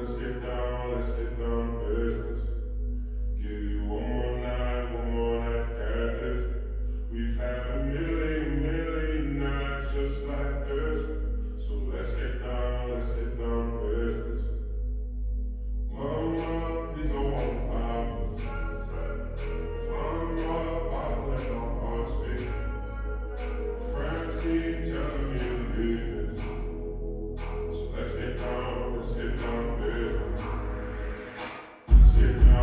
let's get down to business. Give you one more night to get this. We've had a million nights just like this. So let's get down to business. Mama, please don't want to bottle. Mama, bottle and my heart speak. Friends keep telling me to leave it. So let's get down to business. Let's get down.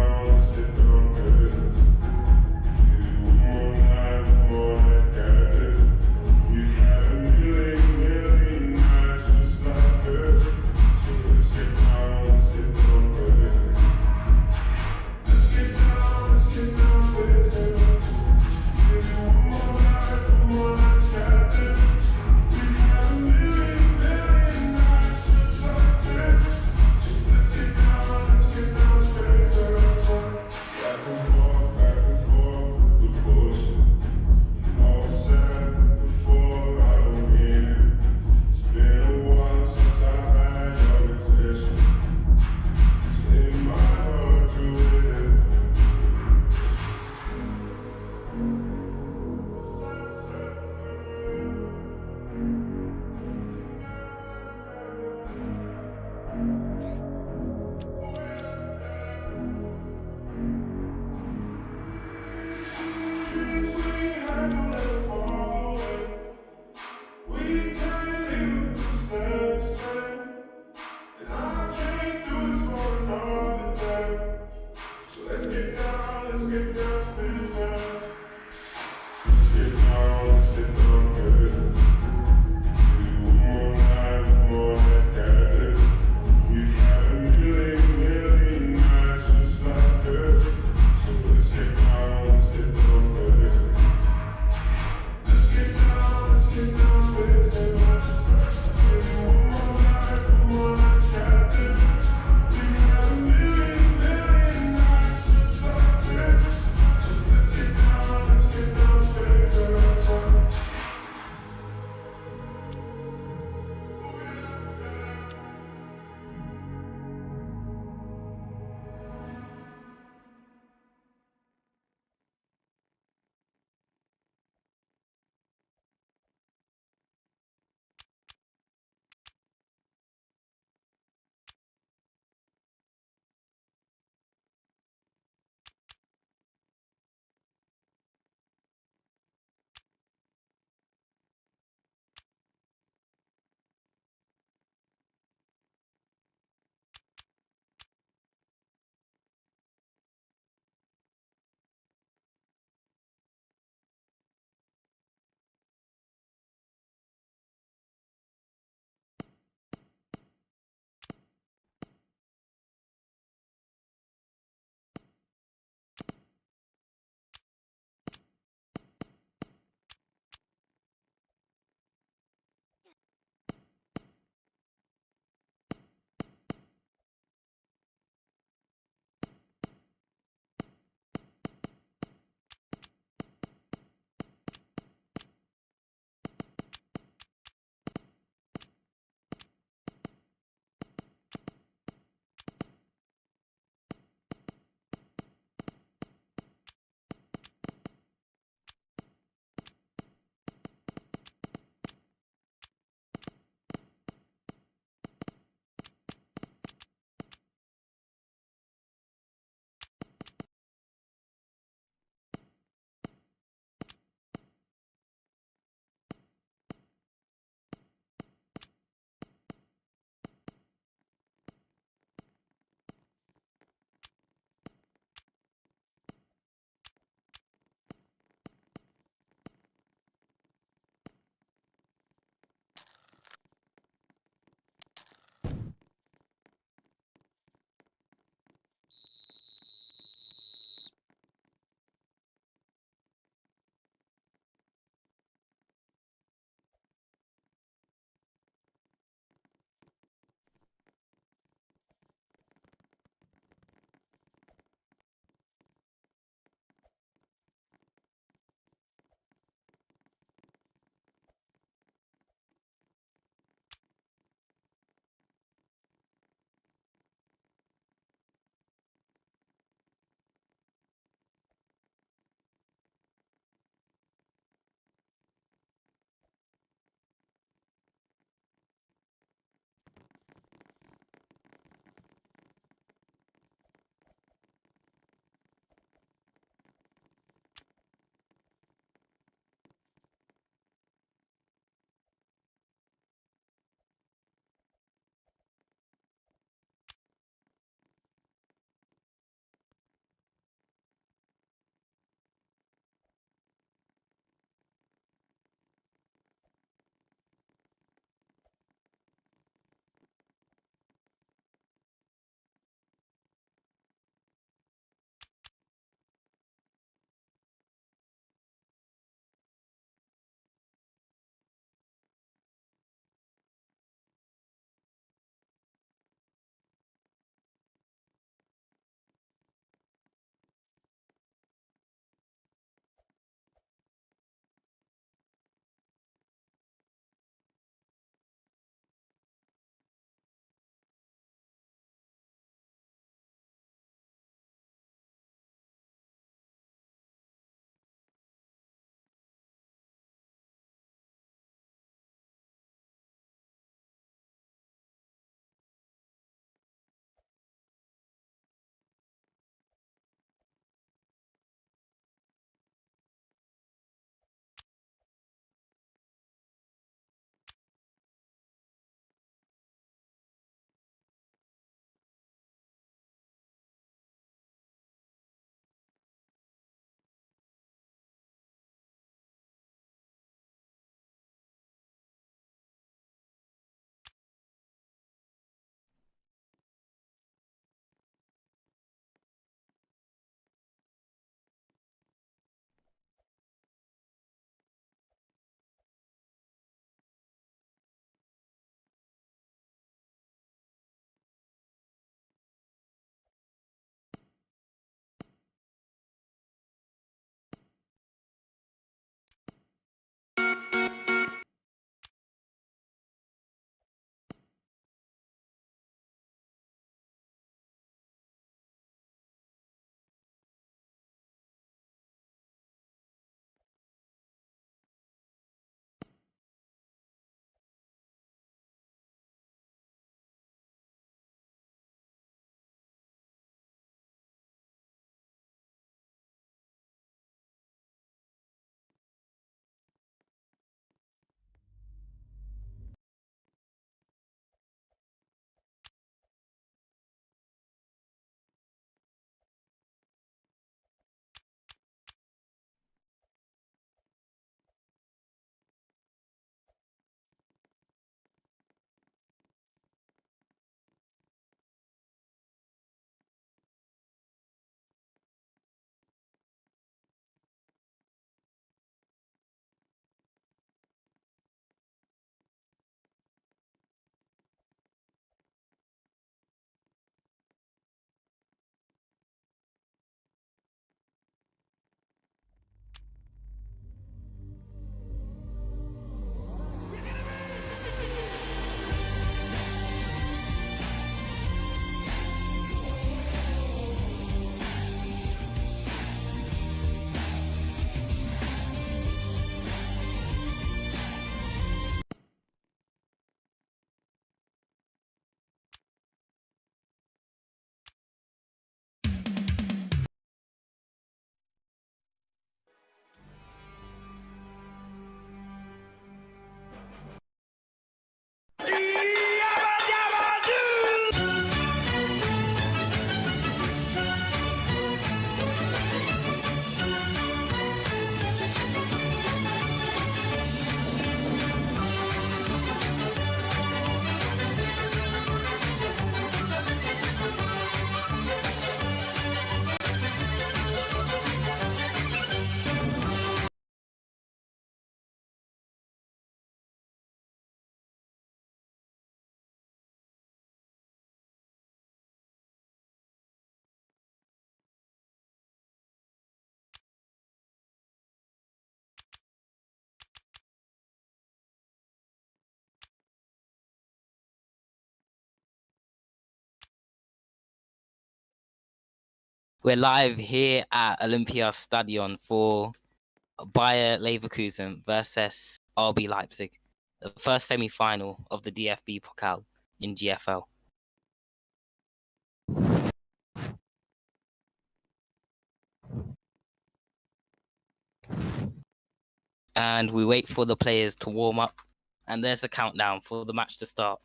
We're live here at Olympiastadion for Bayer Leverkusen versus RB Leipzig, the first semi-final of the DFB Pokal in GFL. And we wait for the players to warm up, and there's the countdown for the match to start.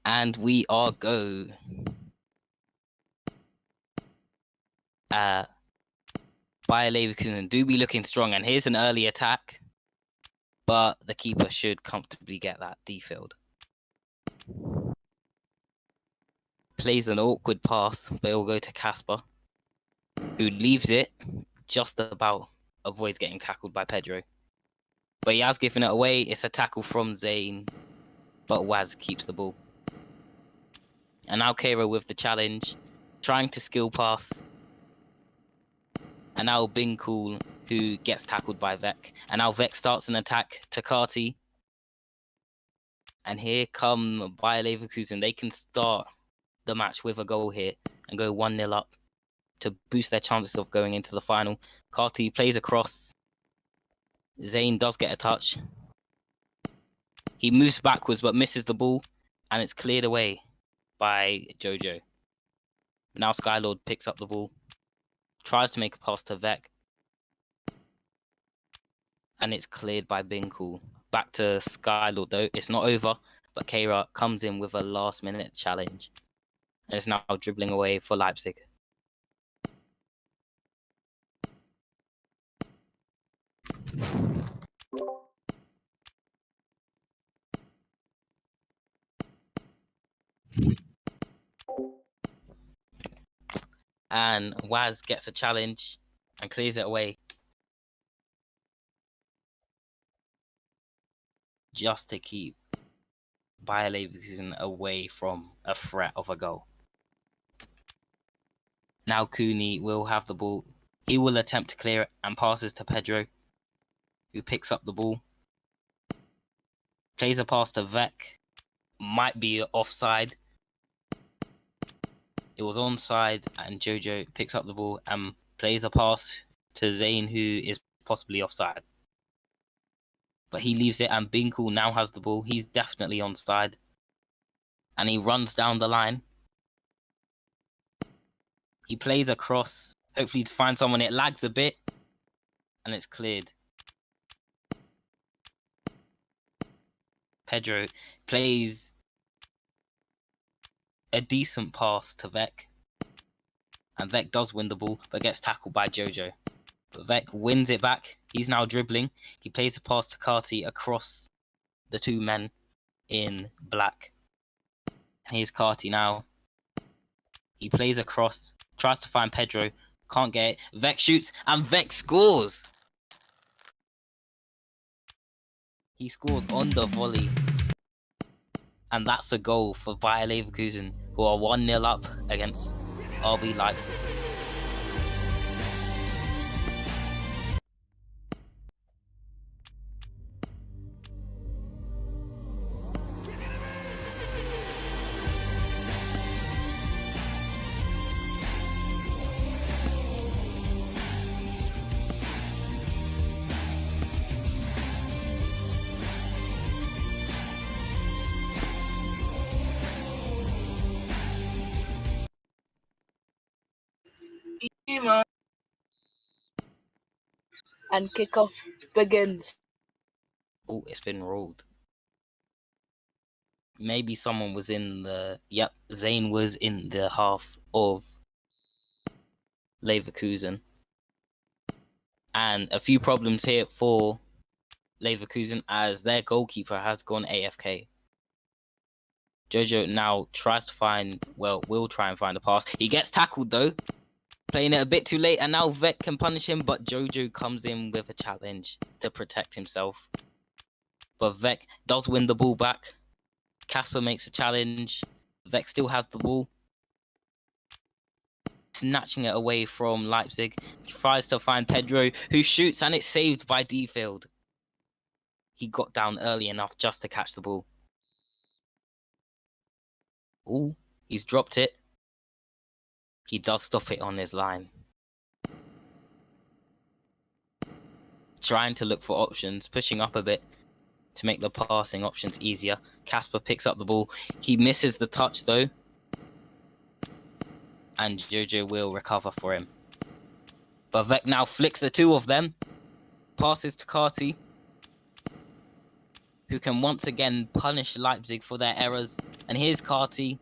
And we are go. Bayer Leverkusen do be looking strong, and here's an early attack, but the keeper should comfortably get that defilled. Plays an awkward pass, but it will go to Casper, who leaves it, just about avoids getting tackled by Pedro. But he has given it away. It's a tackle from Zane, but Waz keeps the ball. And now Keira with the challenge, trying to skill pass. And now Binkul, who gets tackled by Vec. And now Vec starts an attack to Carty. And here come Bayer Leverkusen. They can start the match with a goal here and go 1-0 up to boost their chances of going into the final. Carty plays across. Zane does get a touch. He moves backwards but misses the ball, and it's cleared away by Jojo. Now Skylord picks up the ball, tries to make a pass to Vec, and it's cleared by Binkul. Back to Skylord though. It's not over, but Keira comes in with a last-minute challenge, and it's now dribbling away for Leipzig. And Waz gets a challenge and clears it away, just to keep Bayer Leverkusen away from a threat of a goal. Now Cooney will have the ball. He will attempt to clear it and passes to Pedro, who picks up the ball. Plays a pass to Vec. Might be offside. It was onside, and Jojo picks up the ball and plays a pass to Zane, who is possibly offside. But he leaves it, and Binkul now has the ball. He's definitely onside. And he runs down the line. He plays across, hopefully to find someone. It lags a bit, and it's cleared. Pedro plays a decent pass to Vec. And Vec does win the ball, but gets tackled by Jojo. But Vec wins it back. He's now dribbling. He plays a pass to Carty across the two men in black. And here's Carty now. He plays across, tries to find Pedro, can't get it. Vec shoots, and Vec scores! He scores on the volley. And that's a goal for Bayer Leverkusen, who are 1-0 up against RB Leipzig. And kickoff begins. Oh, it's been ruled. Maybe someone was in the... Yep, Zane was in the half of Leverkusen. And a few problems here for Leverkusen, as their goalkeeper has gone AFK. Jojo now tries to find... Well, will try and find a pass. He gets tackled though. Playing it a bit too late, and now Vec can punish him, but Jojo comes in with a challenge to protect himself. But Vec does win the ball back. Casper makes a challenge. Vec still has the ball. Snatching it away from Leipzig. Tries to find Pedro, who shoots, and it's saved by Defield. He got down early enough just to catch the ball. Ooh, he's dropped it. He does stop it on his line. Trying to look for options, pushing up a bit to make the passing options easier. Casper picks up the ball. He misses the touch though. And Jojo will recover for him. But Vec now flicks the two of them. Passes to Carty, who can once again punish Leipzig for their errors. And here's Carty.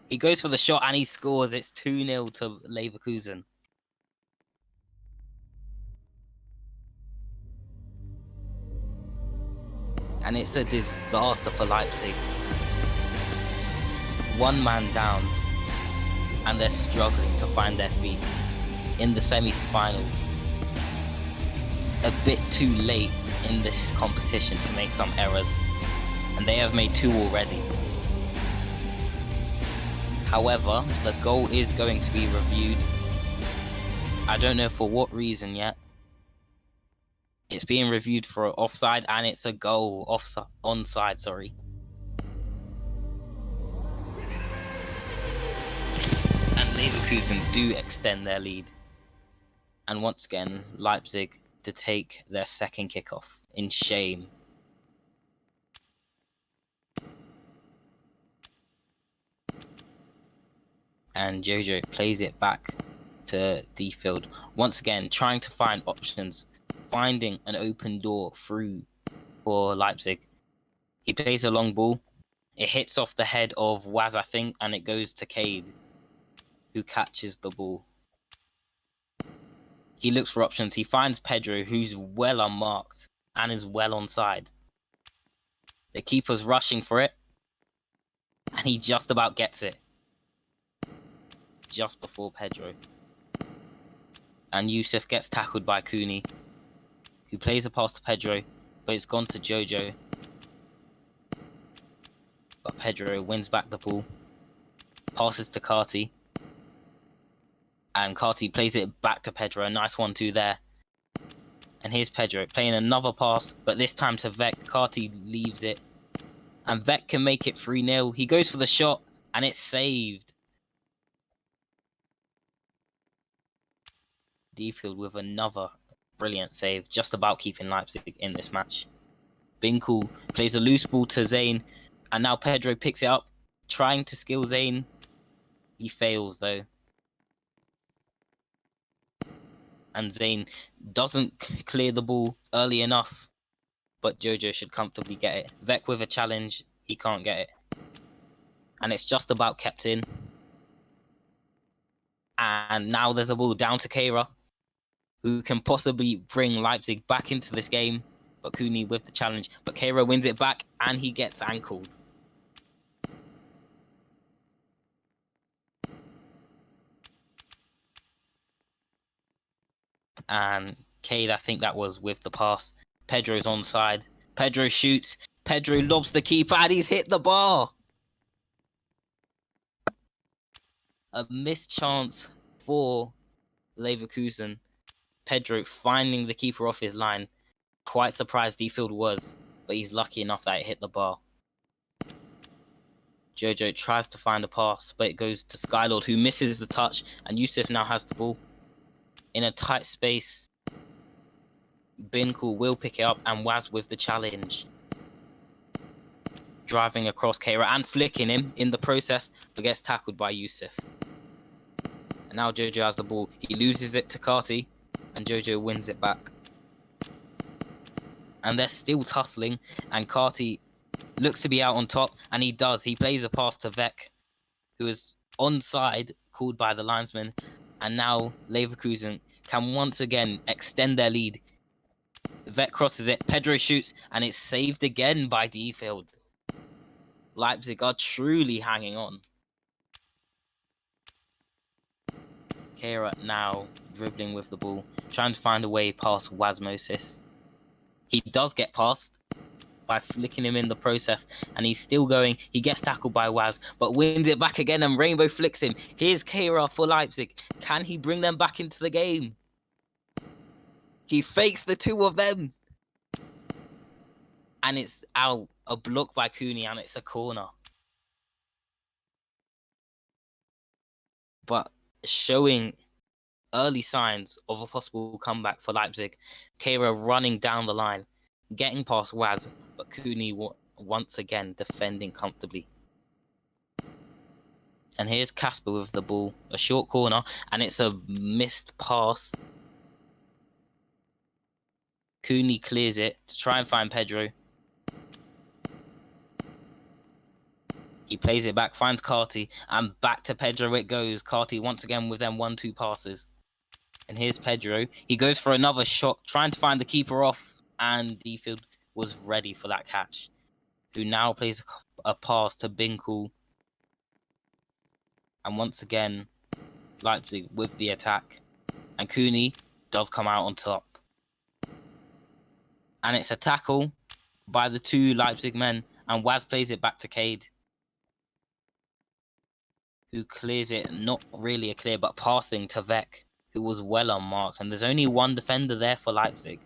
He goes for the shot and he scores. It's 2-0 to Leverkusen. And it's a disaster for Leipzig. One man down, and they're struggling to find their feet in the semi-finals. A bit too late in this competition to make some errors, and they have made 2 already. However, the goal is going to be reviewed. I don't know for what reason yet. It's being reviewed for offside, and it's a goal onside, sorry. And Leverkusen do extend their lead. And once again, Leipzig to take their second kickoff in shame. And Jojo plays it back to D-Field. Once again, trying to find options. Finding an open door through for Leipzig. He plays a long ball. It hits off the head of Waz, I think, and it goes to Cade, who catches the ball. He looks for options. He finds Pedro, who's well unmarked and is well onside. The keeper's rushing for it, and he just about gets it. Just before Pedro. And Yusuf gets tackled by Cooney, who plays a pass to Pedro, but it's gone to Jojo. But Pedro wins back the ball. Passes to Carty. And Carty plays it back to Pedro. A nice 1-2 there. And here's Pedro playing another pass, but this time to Vec. Carty leaves it. And Vec can make it 3-0. He goes for the shot, and it's saved. D-Field with another brilliant save, just about keeping Leipzig in this match. Binkel plays a loose ball to Zayn, and now Pedro picks it up, trying to skill Zayn. He fails though. And Zayn doesn't clear the ball early enough, but Jojo should comfortably get it. Vec with a challenge, he can't get it. And it's just about kept in. And now there's a ball down to Keira, who can possibly bring Leipzig back into this game. But Cooney with the challenge. But Keira wins it back, and he gets ankled. And Cade, I think that was with the pass. Pedro's onside. Pedro shoots. Pedro lobs the keeper, and he's hit the bar. A missed chance for Leverkusen. Pedro finding the keeper off his line. Quite surprised D-Field was, but he's lucky enough that it hit the bar. Jojo tries to find a pass, but it goes to Skylord, who misses the touch, and Yusuf now has the ball. In a tight space, Binkel will pick it up, and Waz with the challenge. Driving across Keira and flicking him in the process, but gets tackled by Yusuf. And now Jojo has the ball. He loses it to Carty, and Jojo wins it back. And they're still tussling, and Carty looks to be out on top, and he does. He plays a pass to Vec, who is onside, called by the linesman. And now Leverkusen can once again extend their lead. Vec crosses it, Pedro shoots, and it's saved again by D-Field. Leipzig are truly hanging on. Keira now dribbling with the ball, trying to find a way past Wasmosis. He does get past by flicking him in the process, and he's still going. He gets tackled by Waz, but wins it back again, and Rainbow flicks him. Here's Keira for Leipzig. Can he bring them back into the game? He fakes the two of them. And it's out. A block by Cooney, and it's a corner. but showing early signs of a possible comeback for Leipzig. Kehrer running down the line, getting past Waz, but Cooney once again defending comfortably. And here's Casper with the ball, a short corner, and it's a missed pass. Cooney clears it to try and find Pedro. He plays it back, finds Carty, and back to Pedro it goes. Carty once again with them 1-2 passes. And here's Pedro. He goes for another shot, trying to find the keeper off, and Defield was ready for that catch, who now plays a pass to Binkel. And once again, Leipzig with the attack. And Cooney does come out on top. And it's a tackle by the 2 Leipzig men, and Waz plays it back to Cade, who clears it, not really a clear, but passing to Vec, who was well unmarked. And there's only one defender there for Leipzig.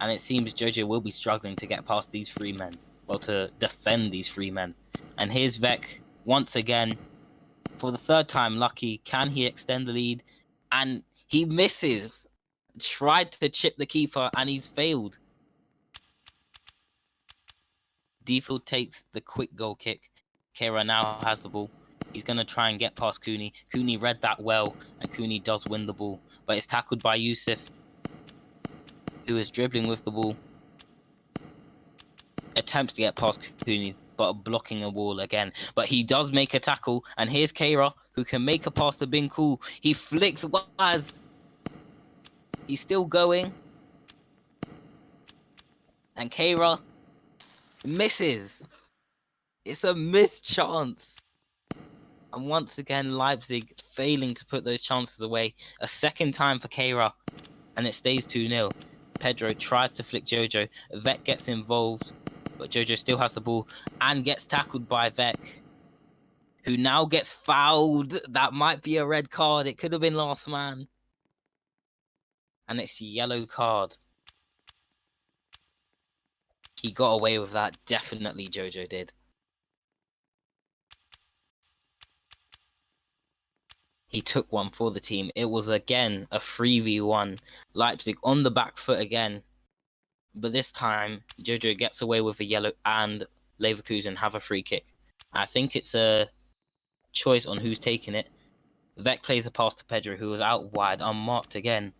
And it seems Jojo will be struggling to get past these 3 men. Well, to defend these 3 men. And here's Vec once again. For the 3rd time lucky. Can he extend the lead? And he misses. Tried to chip the keeper and he's failed. Defield takes the quick goal kick. Kehrer now has the ball. He's going to try and get past Cooney. Cooney read that well, and Cooney does win the ball. But it's tackled by Yusuf, who is dribbling with the ball. Attempts to get past Cooney, but blocking a wall again. But he does make a tackle, and here's Kehrer, who can make a pass to Binkel. He flicks Waz. He's still going. And Kehrer misses. It's a missed chance. And once again, Leipzig failing to put those chances away. A second time for Kehrer, and it stays 2-0. Pedro tries to flick Jojo. Vec gets involved, but Jojo still has the ball and gets tackled by Vec, who now gets fouled. That might be a red card. It could have been last man. And it's a yellow card. He got away with that. Definitely Jojo did. He took one for the team. It was again a 3v1. Leipzig on the back foot again. But this time, Jojo gets away with a yellow and Leverkusen have a free kick. I think it's a choice on who's taking it. Vec plays a pass to Pedro, who was out wide, unmarked again.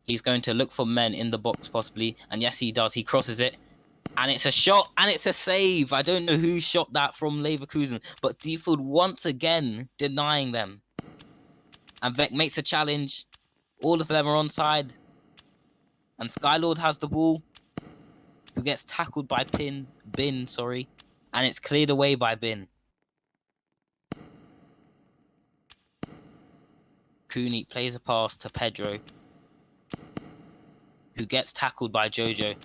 He's going to look for men in the box possibly. And yes, he does. He crosses it. And it's a shot, and it's a save. I don't know who shot that from Leverkusen, but Defield once again denying them. And Vec makes a challenge. All of them are onside. And Skylord has the ball, who gets tackled by Bin, and it's cleared away by Bin. Cooney plays a pass to Pedro, who gets tackled by Jojo.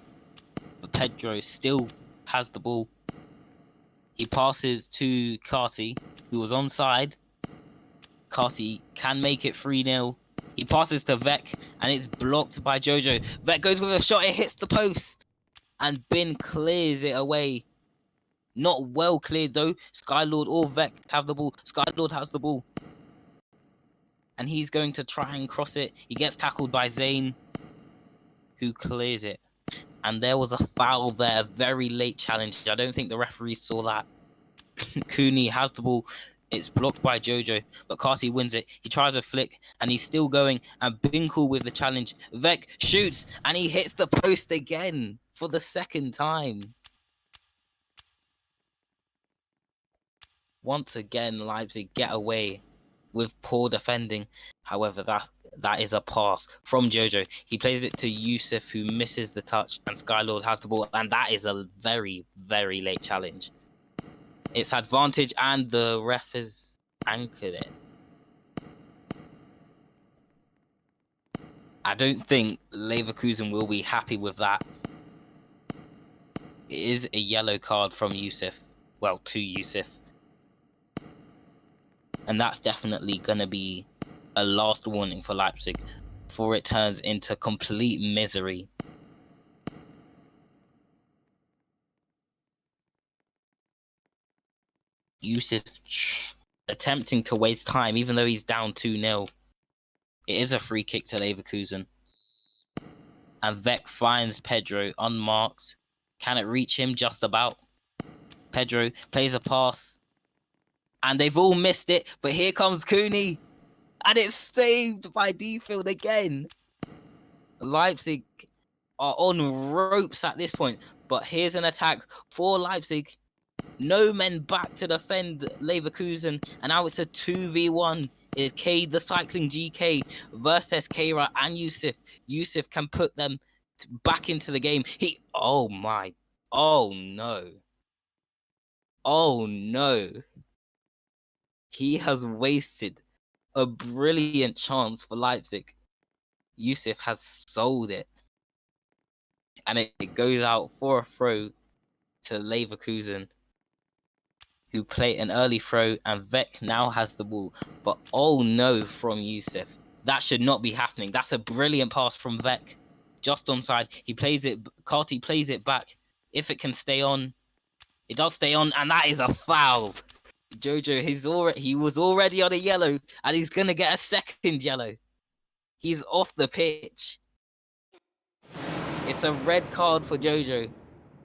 But Pedro still has the ball. He passes to Carty, who was onside. Carty can make it 3-0. He passes to Vec, and it's blocked by Jojo. Vec goes with a shot, it hits the post. And Bin clears it away. Not well cleared, though. Skylord or Vec have the ball. Skylord has the ball. And he's going to try and cross it. He gets tackled by Zane, who clears it. And there was a foul there, a very late challenge. I don't think the referee saw that. Cooney has the ball. It's blocked by Jojo, but Carty wins it. He tries a flick, and he's still going. And Binkel with the challenge. Vec shoots, and he hits the post again for the 2nd time. Once again, Leipzig get away with poor defending. However, that is a pass from Jojo. He plays it to Yusuf, who misses the touch, and Skylord has the ball, and that is a very, very late challenge. It's advantage, and the ref has anchored it. I don't think Leverkusen will be happy with that. It is a yellow card from Yusuf. Well, to Yusuf. And that's definitely going to be a last warning for Leipzig before it turns into complete misery. Yusuf attempting to waste time, even though he's down 2-0. It is a free kick to Leverkusen. And Vec finds Pedro unmarked. Can it reach him? Just about. Pedro plays a pass. And they've all missed it. But here comes Cooney. And it's saved by Defield again. Leipzig are on ropes at this point. But here's an attack for Leipzig. No men back to defend Leverkusen. And now it's a 2v1. It's K, the cycling GK, versus Keira and Yusuf. Yusuf can put them back into the game. Oh my. Oh no. Oh no. He has wasted a brilliant chance for Leipzig. Yusuf has sold it. And it goes out for a throw to Leverkusen, who play an early throw, and Vec now has the ball. But oh no from Yusuf. That should not be happening. That's a brilliant pass from Vec. Just onside. He plays it. Carty plays it back. If it can stay on. It does stay on, and that is a foul. Jojo, he was already on a yellow, and he's going to get a second yellow. He's off the pitch. It's a red card for Jojo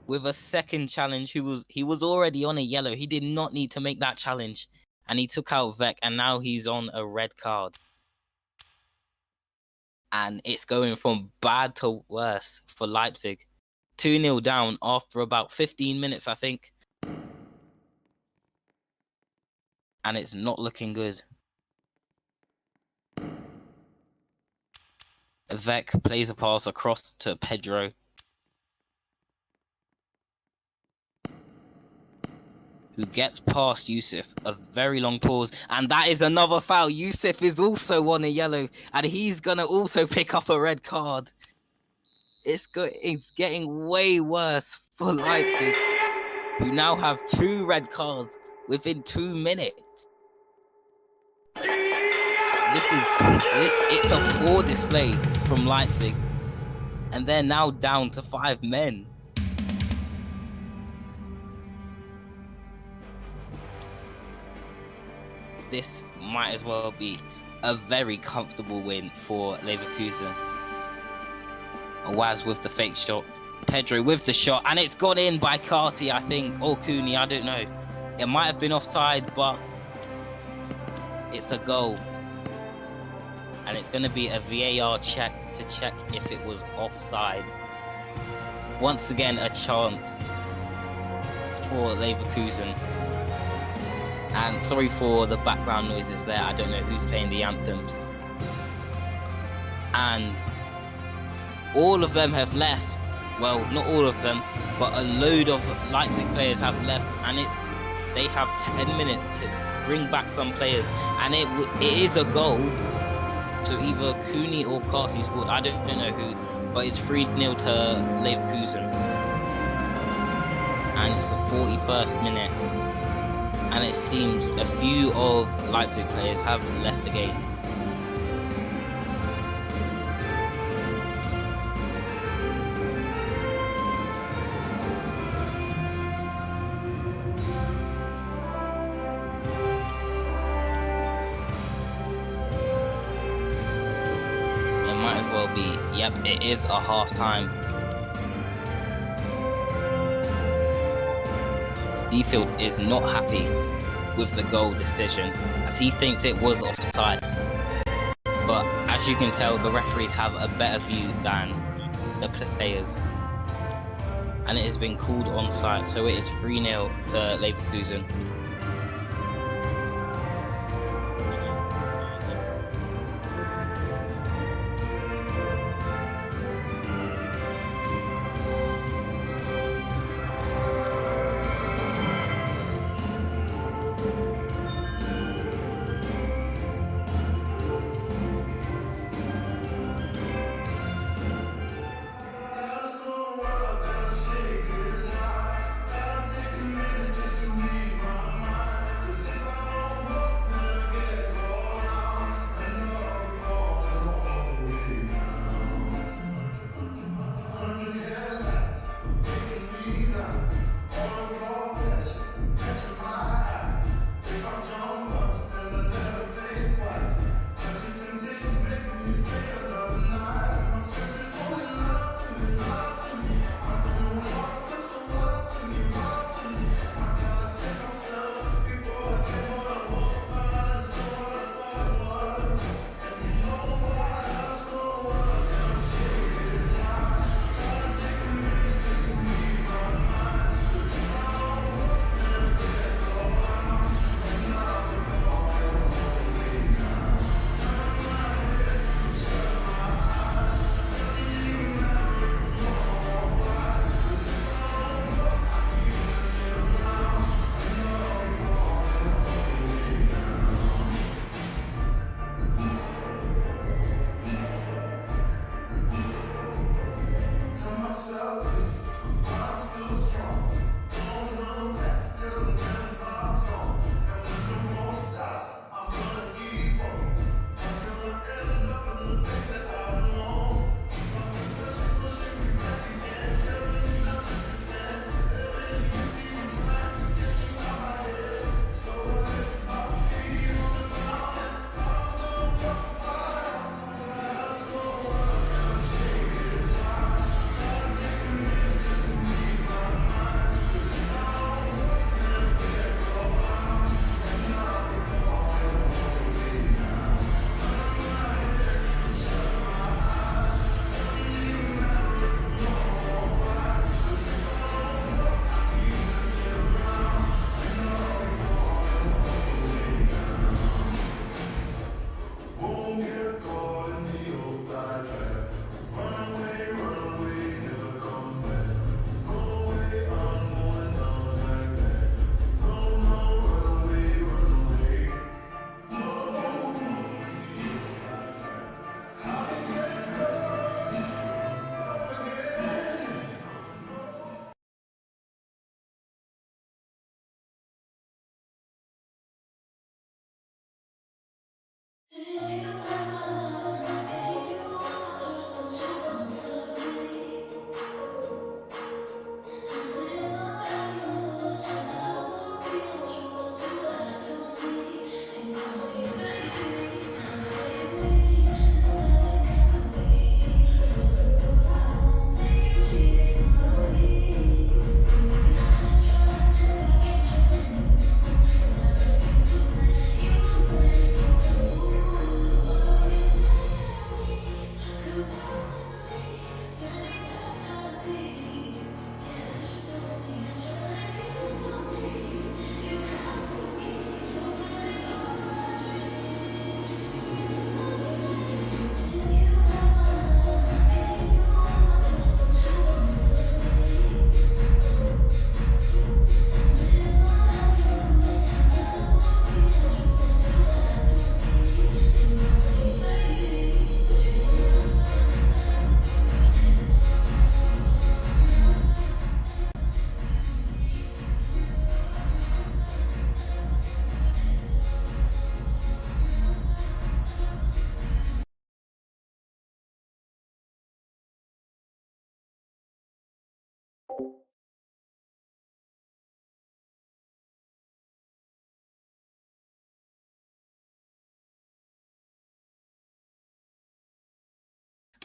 with a second challenge. He was already on a yellow. He did not need to make that challenge. And he took out Vec, and now he's on a red card. And it's going from bad to worse for Leipzig. 2-0 down after about 15 minutes, I think. And it's not looking good. Vec plays a pass across to Pedro, who gets past Yusuf. A very long pause, and that is another foul. Yusuf is also on a yellow, and he's gonna also pick up a red card. It's getting way worse for Leipzig, who now have 2 red cards within 2 minutes. It's a poor display from Leipzig, and they're now down to 5 men. This might as well be a very comfortable win for Leverkusen. Waz with the fake shot, Pedro with the shot, and it's gone in by Carty, I think, or Cooney, I don't know. It might have been offside, but it's a goal. And it's going to be a VAR check to check if it was offside. Once again, a chance for Leverkusen. And sorry for the background noises there. I don't know who's playing the anthems. And all of them have left. Well, not all of them, but a load of Leipzig players have left. And they have 10 minutes to bring back some players. And it is a goal. So either Cooney or Carty scored. I don't know who, but it's 3-0 to Leverkusen. And it's the 41st minute. And it seems a few of Leipzig players have left the game. Yep, it is a half-time. Defield is not happy with the goal decision, as he thinks it was offside. But as you can tell, the referees have a better view than the players. And it has been called onside, so it is 3-0 to Leverkusen.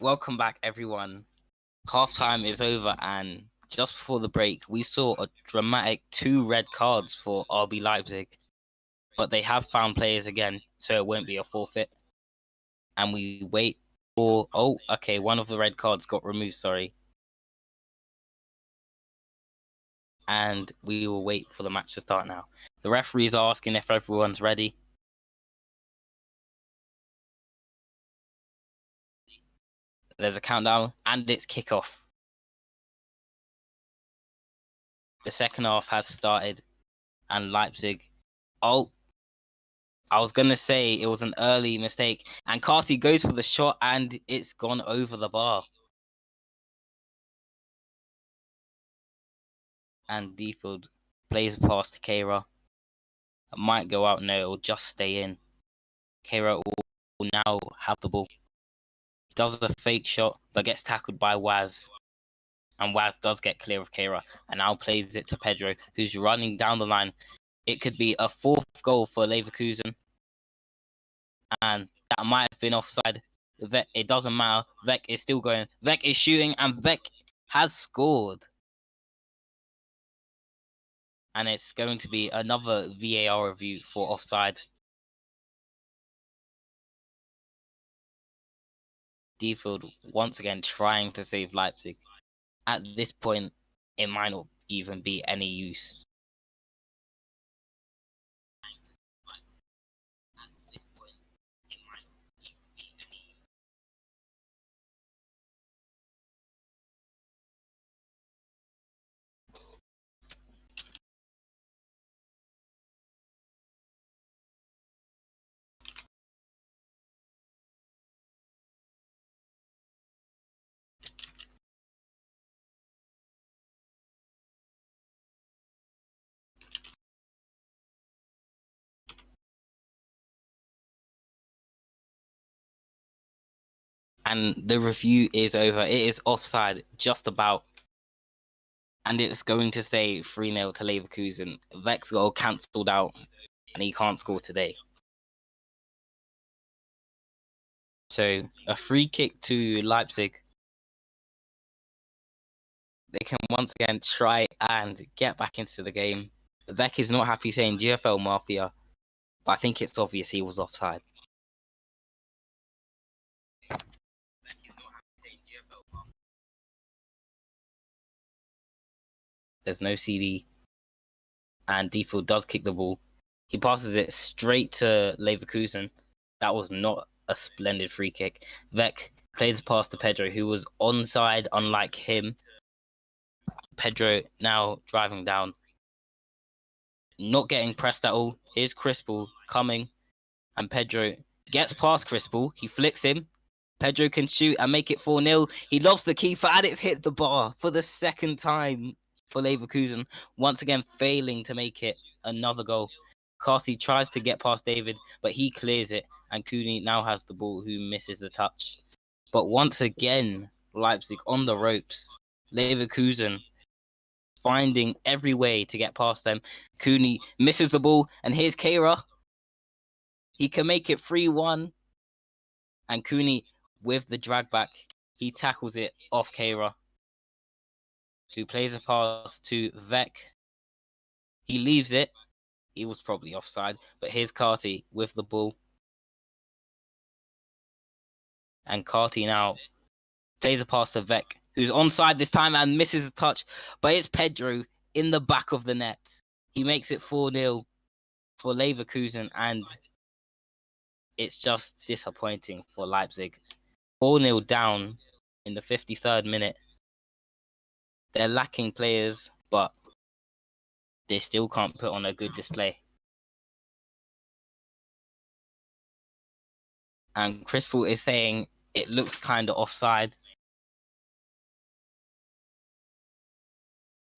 Welcome back, everyone. Halftime is over, and just before the break, we saw a dramatic 2 red cards for RB Leipzig, but they have found players again, so it won't be a forfeit. And we wait for okay, one of the red cards got removed. Sorry, and we will wait for the match to start now. The referee is asking if everyone's ready. There's a countdown, and it's kickoff. The second half has started, and Leipzig. I was gonna say it was an early mistake, and Carty goes for the shot, and it's gone over the bar. And Defield plays a pass to Keira. It might go out, no, it'll just stay in. Keira will now have the ball. He does a fake shot, but gets tackled by Waz. And Waz does get clear of Keira, and now plays it to Pedro, who's running down the line. It could be a 4th goal for Leverkusen. And that might have been offside. It doesn't matter. Vec is still going. Vec is shooting, and Vec has scored. And it's going to be another VAR review for offside. Defield once again trying to save Leipzig. At this point, it might not even be any use. And the review is over. It is offside, just about. And it's going to say 3-0 to Leverkusen. Vec's goal cancelled out, and he can't score today. So, a free kick to Leipzig. They can once again try and get back into the game. Vec is not happy, saying GFL Mafia, but I think it's obvious he was offside. There's no CD. And Defield does kick the ball. He passes it straight to Leverkusen. That was not a splendid free kick. Vec plays pass to Pedro, who was onside, unlike him. Pedro now driving down. Not getting pressed at all. Here's Crispel coming. And Pedro gets past Crispel. He flicks him. Pedro can shoot and make it 4-0. He lobs the keeper, and it's hit the bar for the second time for Leverkusen. Once again, failing to make it another goal. Carty tries to get past David, but he clears it. And Cooney now has the ball, who misses the touch. But once again, Leipzig on the ropes. Leverkusen finding every way to get past them. Cooney misses the ball, and here's Keira. He can make it 3-1. And Cooney, with the drag back, he tackles it off Keira, who plays a pass to Vec. He leaves it. He was probably offside, but here's Carty with the ball. And Carty now plays a pass to Vec, who's onside this time and misses the touch, but it's Pedro in the back of the net. He makes it 4-0 for Leverkusen, and it's just disappointing for Leipzig. 4-0 down in the 53rd minute. They're lacking players, but they still can't put on a good display. And Crispel is saying it looks kind of offside.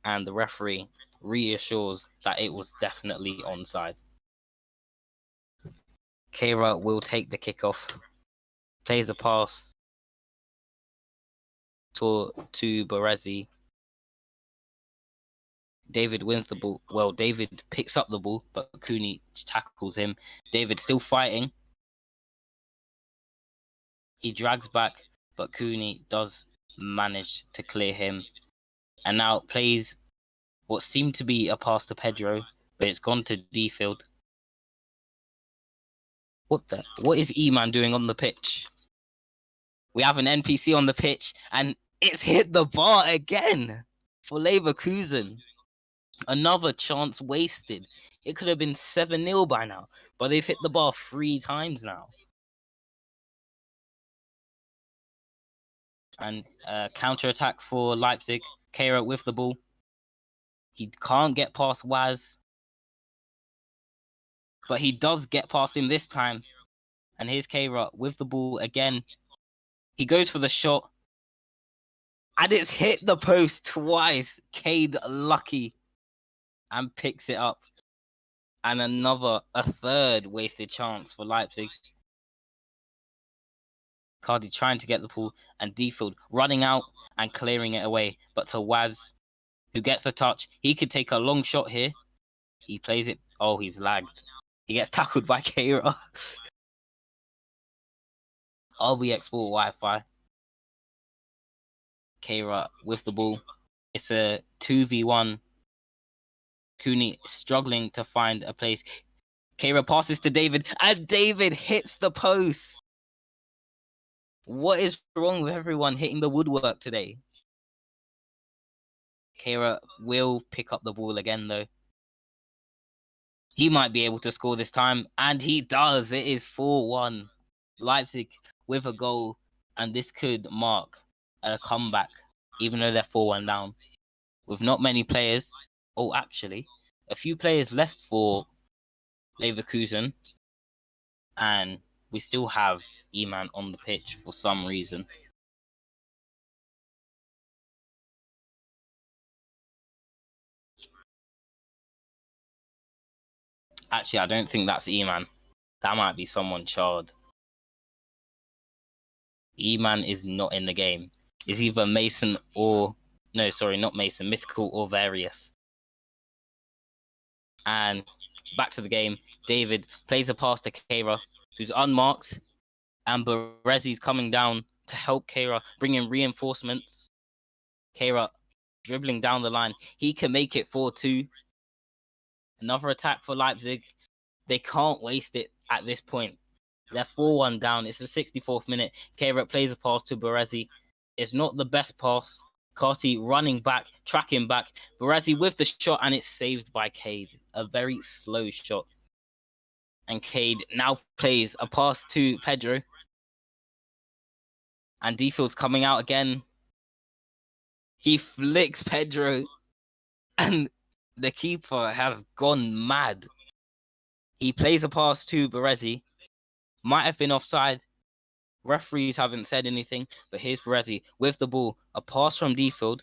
And the referee reassures that it was definitely onside. Keira will take the kickoff, plays the pass to Baresi. David wins the ball. Well, David picks up the ball, but Cooney tackles him. David still fighting. He drags back, but Cooney does manage to clear him, and now plays what seemed to be a pass to Pedro, but it's gone to D-Field. What is E-Man doing on the pitch? We have an NPC on the pitch, and it's hit the bar again for Leverkusen. Another chance wasted. It could have been 7-0 by now, but they've hit the bar 3 times now. And counter-attack for Leipzig. Kehrer with the ball. He can't get past Waz, but he does get past him this time. And here's Kehrer with the ball again. He goes for the shot, and it's hit the post twice. Cade lucky, and picks it up. And a third wasted chance for Leipzig. Cardi trying to get the ball, and D-Field running out and clearing it away. But to Waz, who gets the touch. He could take a long shot here. He plays it. Oh, he's lagged. He gets tackled by Kehrer. RB Export Wi-Fi. Kehrer with the ball. It's a 2v1. Cooney struggling to find a place. Kehrer passes to David, and David hits the post. What is wrong with everyone hitting the woodwork today? Kehrer will pick up the ball again, though. He might be able to score this time, and he does. It is 4-1. Leipzig with a goal, and this could mark a comeback, even though they're 4-1 down. With not many players. Oh, actually, a few players left for Leverkusen, and we still have E-Man on the pitch for some reason. Actually, I don't think that's E-Man. That might be someone charred. E-Man is not in the game. It's either Mason or... No, sorry, not Mason. Mythical or Various. And back to the game. David plays a pass to Kehrer, who's unmarked. And Berezi's coming down to help Kehrer bring in reinforcements. Kehrer dribbling down the line. He can make it 4-2. Another attack for Leipzig. They can't waste it at this point. They're 4-1 down. It's the 64th minute. Kehrer plays a pass to Berezi. It's not the best pass. Carty running back, tracking back. Berezi with the shot, and it's saved by Cade. A very slow shot. And Cade now plays a pass to Pedro. And D-Field's coming out again. He flicks Pedro. And the keeper has gone mad. He plays a pass to Berezi. Might have been offside. Referees haven't said anything, but here's Berezi with the ball. A pass from D-Field.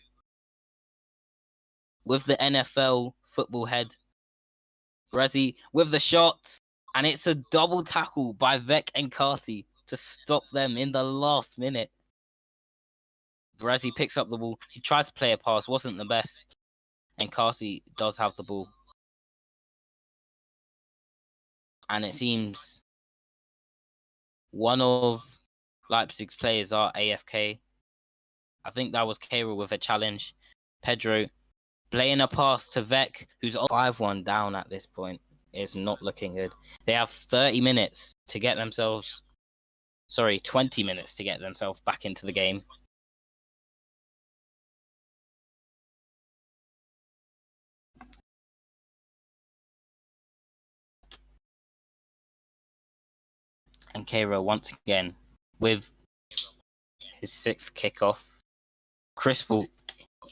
With the NFL football head. Berezi with the shot. And it's a double tackle by Vec and Carty to stop them in the last minute. Berezi picks up the ball. He tried to play a pass, wasn't the best. And Carty does have the ball. And it seems one of Leipzig's players are AFK. I think that was Kehrer with a challenge. Pedro playing a pass to Vec, who's 5-1 down at this point. It's not looking good. They have 30 minutes to get themselves... 20 minutes to get themselves back into the game. And Kehrer once again with his 6th kickoff. Crispell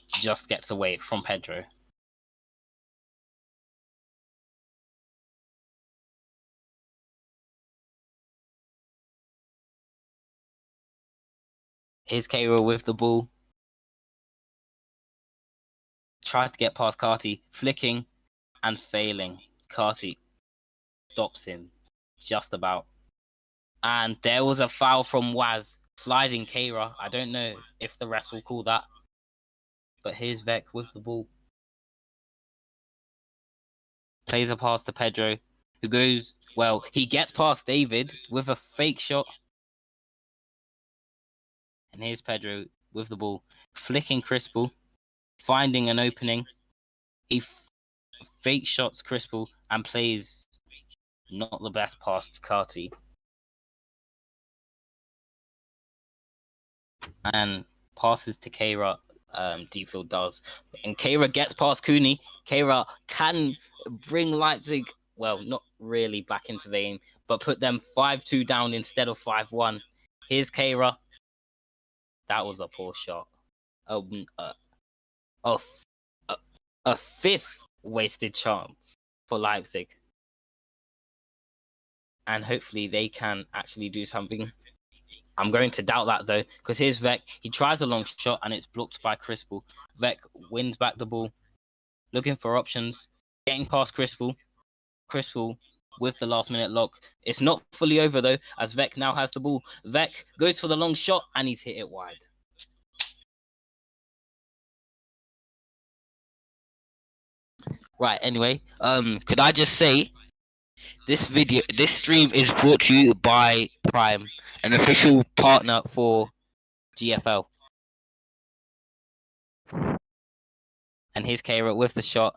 just gets away from Pedro. Here's Kehrer with the ball. Tries to get past Carty, flicking and failing. Carty stops him just about. And there was a foul from Waz, sliding Kehrer. I don't know if the rest will call that. But here's Vec with the ball. Plays a pass to Pedro, who goes... Well, he gets past David with a fake shot. And here's Pedro with the ball, flicking Crispell, finding an opening. He fake shots Crispell and plays not the best pass to Carty. And passes to Keira. Deepfield does. And Keira gets past Cooney. Keira can bring Leipzig, well, not really back into the game, but put them 5-2 down instead of 5-1. Here's Keira. That was a poor shot. A fifth wasted chance for Leipzig. And hopefully they can actually do something. I'm going to doubt that though, because here's Vec. He tries a long shot and it's blocked by Crispell. Vec wins back the ball, looking for options, getting past Crispell. Crispell with the last minute lock. It's not fully over though, as Vec now has the ball. Vec goes for the long shot and he's hit it wide. Right, anyway, could I just say this stream is brought to you by Prime, an official partner for GFL. And here's Keira with the shot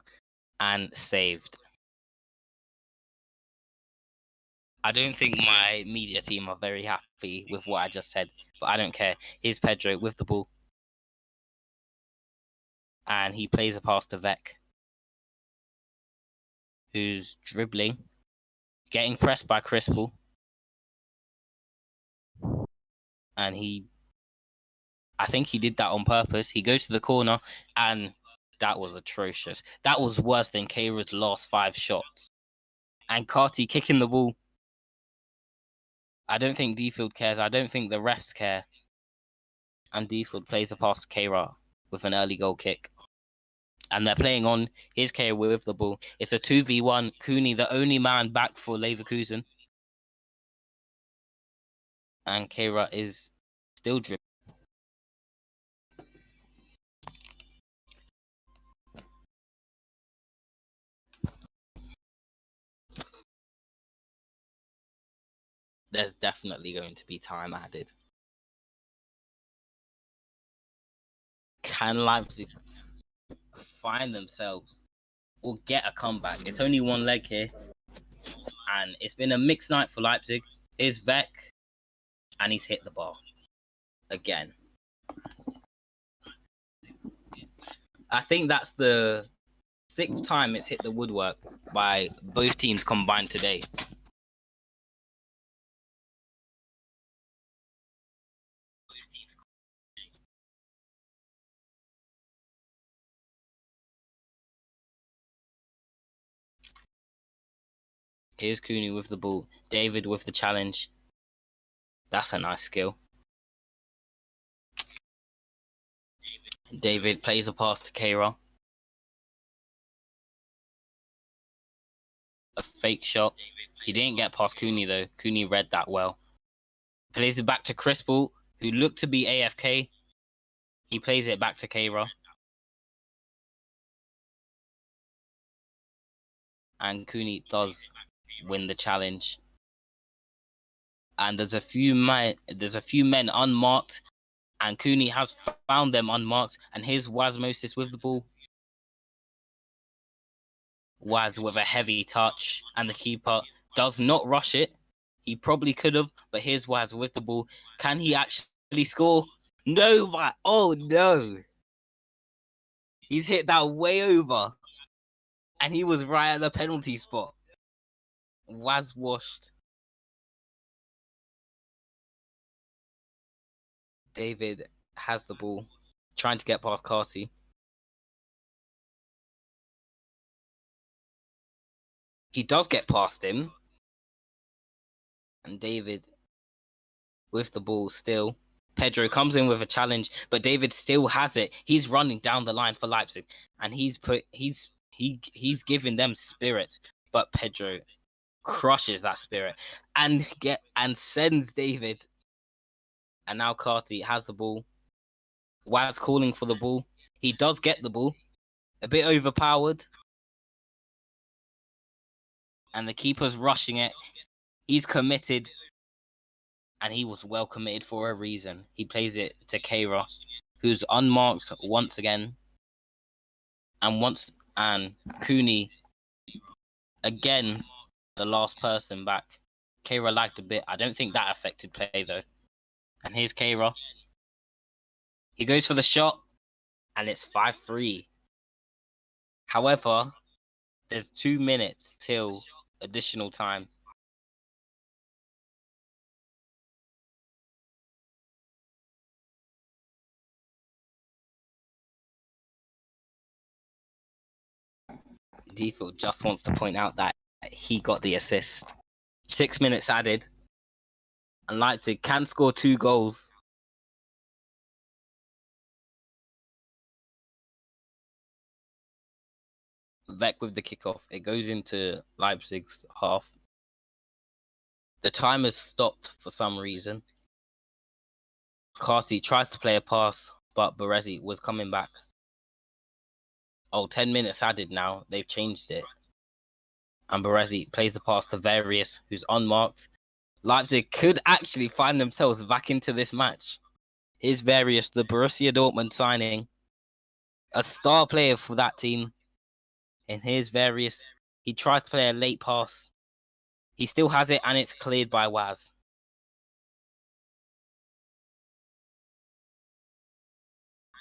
and saved. I don't think my media team are very happy with what I just said, but I don't care. Here's Pedro with the ball. And he plays a pass to Vec, who's dribbling, getting pressed by Crispell. And I think he did that on purpose. He goes to the corner, and that was atrocious. That was worse than Keira's last 5 shots. And Carty kicking the ball. I don't think Deepfield cares. I don't think the refs care. And Deepfield plays a pass to Keira with an early goal kick. And they're playing on. Here's Keira with the ball. It's a 2v1. Cooney, the only man back for Leverkusen. And Keira is still dribbling. There's definitely going to be time added. Can Leipzig find themselves or get a comeback? It's only one leg here. And it's been a mixed night for Leipzig. Here's Vec. And he's hit the bar. Again. I think that's the 6th time it's hit the woodwork by both teams combined today. Here's Cooney with the ball. David with the challenge. That's a nice skill. David plays a pass to Keira. A fake shot. He didn't get past Cooney though. Cooney read that well. Plays it back to Crispell, who looked to be AFK. He plays it back to Keira. And Cooney does win the challenge. And there's a few men unmarked, and Cooney has found them unmarked. And here's Wasmosis with the ball. Waz with a heavy touch, and the keeper does not rush it. He probably could have, but here's Waz with the ball. Can he actually score? No, oh no. He's hit that way over. And he was right at the penalty spot. Waz washed. David has the ball, trying to get past Carty. He does get past him. And David with the ball still. Pedro comes in with a challenge, but David still has it. He's running down the line for Leipzig, and he's giving them spirit. But Pedro crushes that spirit and sends David. And now Carty has the ball. Waz calling for the ball. He does get the ball. A bit overpowered. And the keeper's rushing it. He's committed. and he was well committed for a reason. He plays it to Keira, who's unmarked once again, and Cooney again, the last person back. Keira lagged a bit. I don't think that affected play though. And here's Keira. He goes for the shot, and it's 5-3. However, there's 2 minutes till additional time. Default just wants to point out that he got the assist. 6 minutes added, and Leipzig can score 2 goals. Vec with the kickoff. It goes into Leipzig's half. The timer's stopped for some reason. Carty tries to play a pass, but Baresi was coming back. Oh, 10 minutes added now. They've changed it. And Baresi plays the pass to Various, who's unmarked. Leipzig could actually find themselves back into this match. Here's Various, the Borussia Dortmund signing. A star player for that team. And here's Various. He tries to play a late pass. He still has it, and it's cleared by Waz.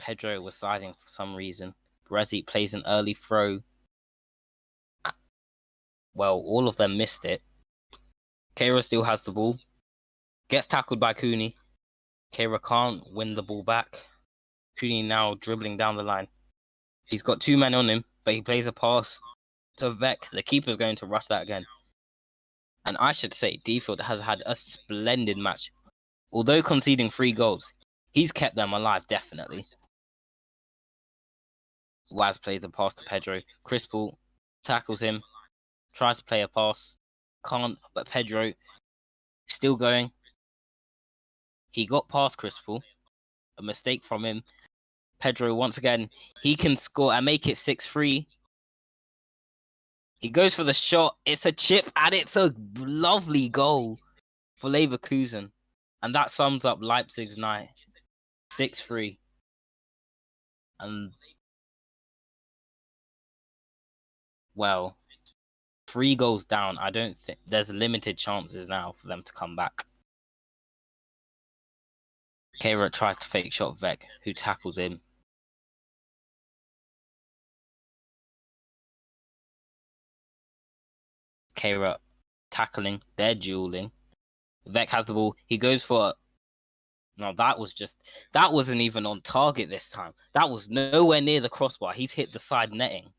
Pedro was siding for some reason. Baresi plays an early throw. Well, all of them missed it. Keira still has the ball. Gets tackled by Cooney. Keira can't win the ball back. Cooney now dribbling down the line. He's got 2 men on him, but he plays a pass to Vec. The keeper's going to rush that again. And I should say, Defield has had a splendid match. Although conceding 3 goals, he's kept them alive, definitely. Waz plays a pass to Pedro. Crispal tackles him. Tries to play a pass. Can't, but Pedro still going. He got past Crispal. A mistake from him. Pedro, once again, he can score and make it 6-3. He goes for the shot. It's a chip, and it's a lovely goal for Leverkusen. And that sums up Leipzig's night. 6-3. And, well, 3 goals down. I don't think there's limited chances now for them to come back. Keira tries to fake shot Vec, who tackles him. Keira tackling, they're dueling. Vec has the ball. He goes for. No, that wasn't even on target this time. That was nowhere near the crossbar. He's hit the side netting.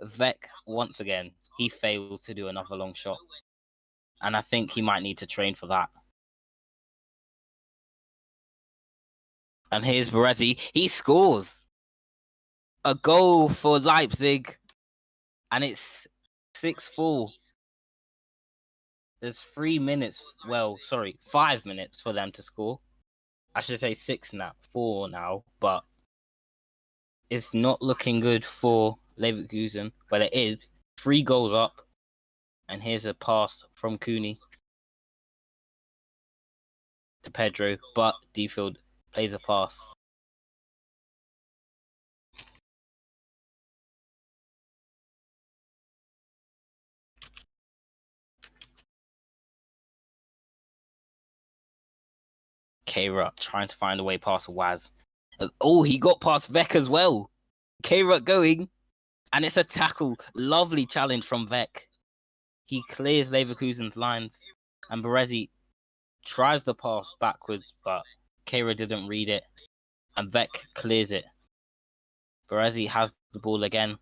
Vec, once again, he failed to do another long shot. And I think he might need to train for that. And here's Baresi. He scores a goal for Leipzig. And it's 6-4. There's 3 minutes. Well, sorry, 5 minutes for them to score. I should say 4 now, but it's not looking good for Leverkusen. But it is 3 goals up. And here's a pass from Cooney to Pedro, but Defield plays a pass. Keira trying to find a way past Waz. Oh, he got past Vec as well. Keira going, and it's a tackle. Lovely challenge from Vec. He clears Leverkusen's lines, and Baresi tries the pass backwards, but Keira didn't read it, and Vec clears it. Baresi has the ball again.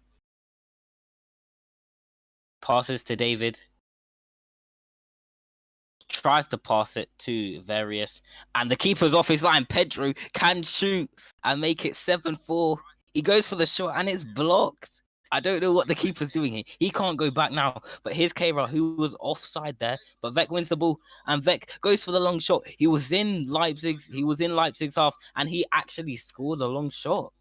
Passes to David. Tries to pass it to Various, and the keeper's off his line. Pedro can shoot and make it 7-4. He goes for the shot, and it's blocked. I don't know what the keeper's doing here. He can't go back now. But here's Keira, who was offside there. But Vec wins the ball, and Vec goes for the long shot. He was in Leipzig's half, and he actually scored a long shot.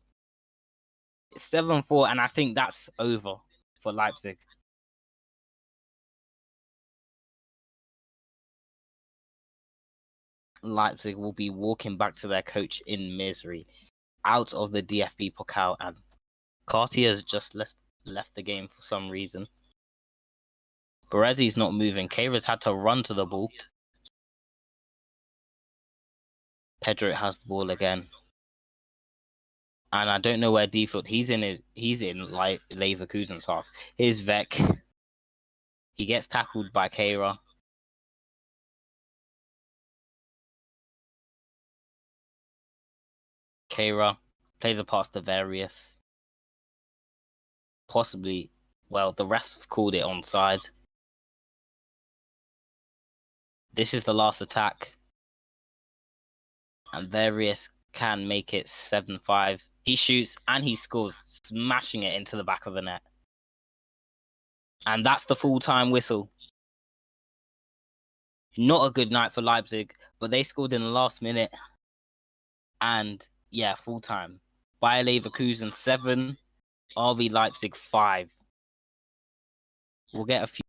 It's 7-4, and I think that's over for Leipzig. Leipzig will be walking back to their coach in misery, out of the DFB Pokal, and Carty has just left the game for some reason. Berezi's not moving. Keira's had to run to the ball. Pedro has the ball again. And I don't know where Default. He's in like Leverkusen's half. Here's Vec. He gets tackled by Keira. Keira plays a pass to Various. Possibly, well, the rest have called it onside. This is the last attack. And Various can make it 7-5. He shoots and he scores, smashing it into the back of the net. And that's the full-time whistle. Not a good night for Leipzig, but they scored in the last minute. And yeah, full-time. Bayer Leverkusen 7, RB Leipzig 5. We'll get a few